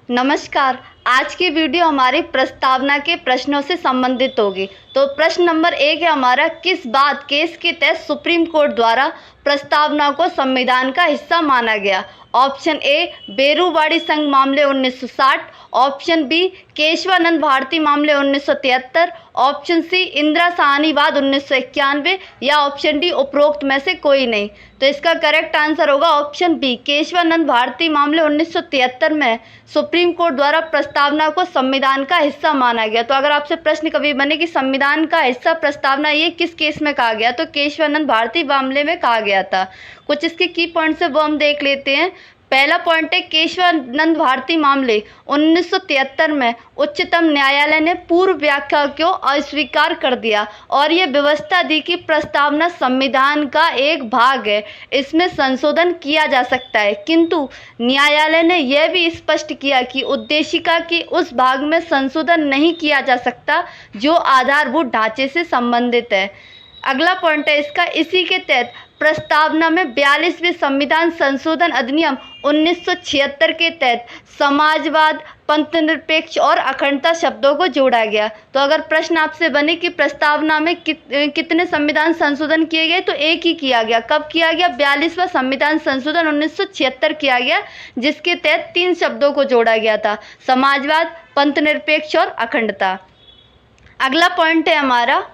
नमस्कार। आज की वीडियो हमारी प्रस्तावना के प्रश्नों से संबंधित होगी। तो प्रश्न नंबर 1 है हमारा, किस बात केस के तहत सुप्रीम कोर्ट द्वारा प्रस्तावना को संविधान का हिस्सा माना गया? ऑप्शन ए बेरूवाड़ी संघ मामले 1960, ऑप्शन बी केशवानंद भारती मामले 1973, ऑप्शन सी इंदिरा साहनीवाद 1991 या ऑप्शन डी उपरोक्त में से कोई नहीं। तो इसका करेक्ट आंसर होगा ऑप्शन बी, केशवानंद भारती मामले 1973 में सुप्रीम कोर्ट द्वारा प्रस्तावना को संविधान का हिस्सा माना गया। तो अगर आपसे प्रश्न कभी बने कि संविधान का हिस्सा प्रस्तावना ये किस केस में कहा गया, तो केशवानंद भारती मामले में कहा गया था। कुछ इसके की पॉइंट्स है वो हम देख लेते हैं। पहला पॉइंट है, केशवानंद भारती मामले 1973 में उच्चतम न्यायालय ने पूर्व व्याख्या को अस्वीकार कर दिया और ये व्यवस्था दी कि प्रस्तावना संविधान का एक भाग है, इसमें संशोधन किया जा सकता है, किंतु न्यायालय ने यह भी स्पष्ट किया कि उद्देशिका के उस भाग में संशोधन नहीं किया जा सकता जो आधारभूत ढांचे से संबंधित है। अगला पॉइंट है इसका, इसी के तहत प्रस्तावना में 42वें संविधान संशोधन अधिनियम 1976 के तहत समाजवाद, पंथनिरपेक्ष और अखंडता शब्दों को जोड़ा गया। तो अगर प्रश्न आपसे बने कि प्रस्तावना में कितने संविधान संशोधन किए गए, तो एक ही किया गया। कब किया गया? 42वां संविधान संशोधन 1976 किया गया, जिसके तहत 3 शब्दों को जोड़ा गया था, समाजवाद, पंथनिरपेक्ष और अखंडता। अगला पॉइंट है हमारा,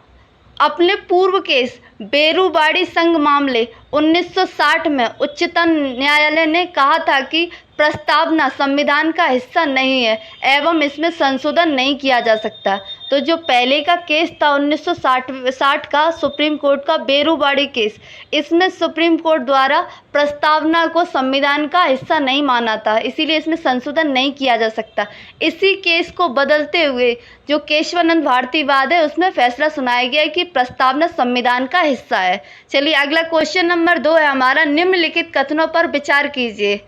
अपने पूर्व केस बेरूवाड़ी संघ मामले 1960 में उच्चतम न्यायालय ने कहा था कि प्रस्तावना संविधान का हिस्सा नहीं है एवं इसमें संशोधन नहीं किया जा सकता। तो जो पहले का केस था 1960 का सुप्रीम कोर्ट का बेरूवाड़ी केस, इसमें सुप्रीम कोर्ट द्वारा प्रस्तावना को संविधान का हिस्सा नहीं माना था, इसीलिए इसमें संशोधन नहीं किया जा सकता। इसी केस को बदलते हुए जो केशवानंद भारती वाद है उसमें फैसला सुनाया गया है कि प्रस्तावना संविधान का हिस्सा है। चलिए अगला क्वेश्चन नंबर 2 है हमारा, निम्नलिखित कथनों पर विचार कीजिए।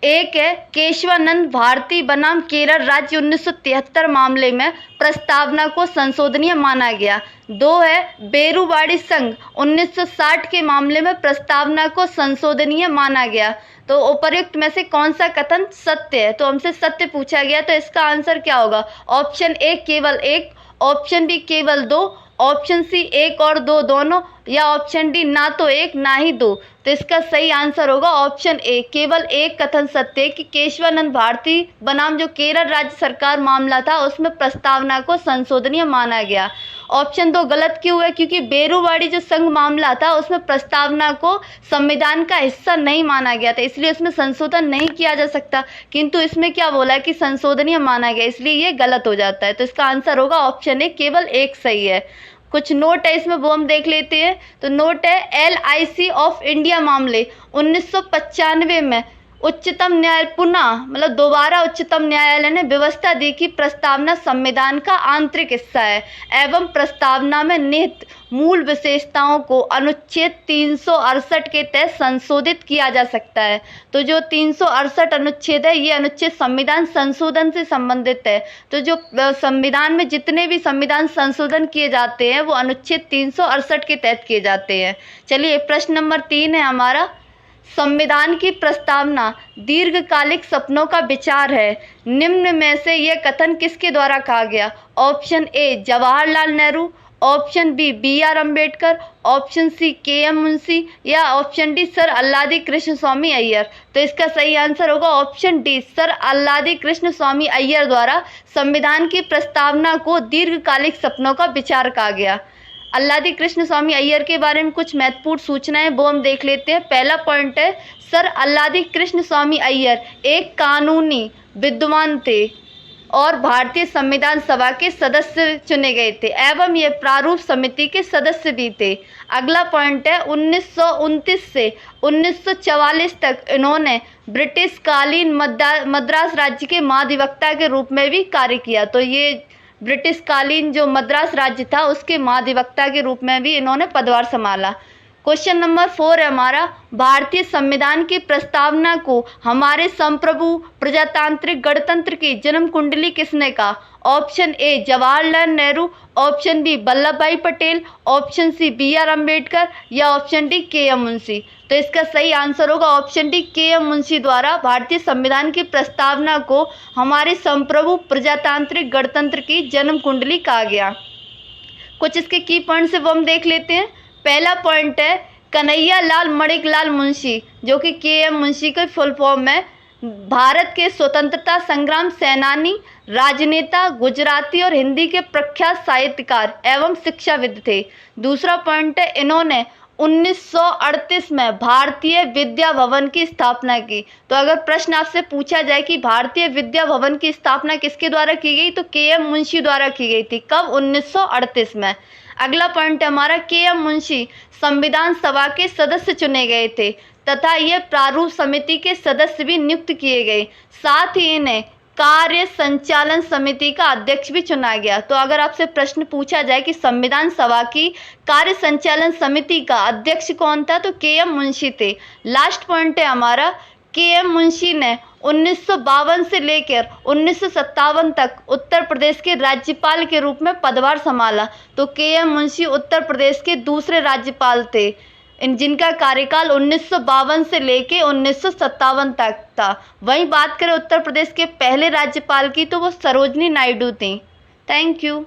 एक है, केशवानंद भारती बनाम केरल राज्य 1973 मामले में प्रस्तावना को संशोधनीय माना गया। 2 है, बेरूवाड़ी संघ 1960 के मामले में प्रस्तावना को संशोधनीय माना गया। तो उपर्युक्त में से कौन सा कथन सत्य है? तो हमसे सत्य पूछा गया, तो इसका आंसर क्या होगा? ऑप्शन ए केवल 1, ऑप्शन बी केवल 2, ऑप्शन सी 1 और 2 दोनों, या ऑप्शन डी ना तो 1 ना ही 2। तो इसका सही आंसर होगा ऑप्शन ए, केवल एक कथन सत्य है कि केशवानंद भारती बनाम जो केरल राज्य सरकार मामला था उसमें प्रस्तावना को संशोधनीय माना गया। ऑप्शन 2 गलत क्यों है? क्योंकि बेरूवाड़ी जो संघ मामला था उसमें प्रस्तावना को संविधान का हिस्सा नहीं माना गया था, इसलिए उसमें संशोधन नहीं किया जा सकता, किंतु इसमें क्या बोला है कि संशोधनीय माना गया, इसलिए ये गलत हो जाता है। तो इसका आंसर होगा ऑप्शन ए, केवल एक सही है। कुछ नोट है इसमें वो हम देख लेते हैं। तो नोट है, LIC ऑफ इंडिया मामले 1995 में उच्चतम न्यायालय पुनः दोबारा उच्चतम न्यायालय ने व्यवस्था दी कि प्रस्तावना संविधान का आंतरिक हिस्सा है एवं प्रस्तावना में निहित मूल विशेषताओं को अनुच्छेद 368 के तहत संशोधित किया जा सकता है। तो जो 368 अनुच्छेद है ये अनुच्छेद संविधान संशोधन से संबंधित है। तो जो संविधान में जितने भी संविधान संशोधन किए जाते हैं वो अनुच्छेद 368 के तहत किए जाते हैं। चलिए प्रश्न नंबर 3 है हमारा, संविधान की प्रस्तावना दीर्घकालिक सपनों का विचार है, निम्न में से यह कथन किसके द्वारा कहा गया? Option A Jawaharlal Nehru, option B BR Ambedkar, option C KM Munshi या option D sir Alladi Krishnaswami Ayyar. तो इसका सही आंसर होगा option D, sir Alladi Krishnaswami Ayyar द्वारा संविधान की प्रस्तावना को दीर्घकालिक सपनों का विचार कहा गया। अल्लादी कृष्ण स्वामी अय्यर के बारे में कुछ महत्वपूर्ण सूचनाएं वो हम देख लेते हैं। पहला पॉइंट है, सर अल्लादी कृष्ण स्वामी अय्यर एक कानूनी विद्वान थे और भारतीय संविधान सभा के सदस्य चुने गए थे एवं ये प्रारूप समिति के सदस्य भी थे। अगला पॉइंट है, 1929 से 1944 तक इन्होंने ब्रिटिश कालीन मद्रास राज्य के महाधिवक्ता के रूप में भी कार्य किया। तो ये ब्रिटिश कालीन जो मद्रास राज्य था उसके महाधिवक्ता के रूप में भी इन्होंने पदभार संभाला। क्वेश्चन नंबर 4 है हमारा, भारतीय संविधान की प्रस्तावना को हमारे संप्रभु प्रजातांत्रिक गणतंत्र की जन्म कुंडली किसने कहा? Option A Jawaharlal Nehru, option B Vallabhbhai Patel, option C BR Ambedkar या ऑप्शन डी KM मुंशी। तो इसका सही आंसर होगा ऑप्शन डी KM मुंशी द्वारा भारतीय संविधान की प्रस्तावना को हमारे संप्रभु प्रजातांत्रिक गणतंत्र की जन्म कुंडली कहा गया। कुछ इसके की पॉइंट्स है वो हम देख लेते हैं। पहला पॉइंट है कन्हैया लाल मणिकलाल मुंशी, जो कि KM मुंशी का फुल फॉर्म है। भारत के स्वतंत्रता संग्राम सेनानी, राजनेता, गुजराती और हिंदी के प्रख्यात साहित्यकार एवं शिक्षाविद थे। दूसरा पॉइंट है इन्होंने 1938 में भारतीय विद्या भवन की स्थापना की। तो अगर प्रश्न आपसे पूछा जाए कि भारतीय विद्या भवन की स्थापना किसके द्वारा की गई, तो KM मुंशी द्वारा की गई थी। कब? 1938 में। अगला पॉइंट है हमारा, KM मुंशी संविधान सभा के सदस्य चुने गए थे तथा ये प्रारूप समिति के सदस्य भी नियुक्त किए गए। साथ ही इन्हें कार्य संचालन समिति का अध्यक्ष भी चुना गया। तो अगर आपसे प्रश्न पूछा जाए कि संविधान सभा की कार्य संचालन समिति का अध्यक्ष कौन था, तो KM मुंशी थे। लास्ट पॉइंट है हमारा, KM मुंशी ने 1952 से लेकर 1957 तक उत्तर प्रदेश के राज्यपाल के रूप में पदभार संभाला। तो KM मुंशी उत्तर प्रदेश के दूसरे राज्यपाल थे जिनका कार्यकाल 1952 से लेके 1957 तक था। वहीं बात करें उत्तर प्रदेश के पहले राज्यपाल की, तो वो सरोजनी नायडू थी। Thank you.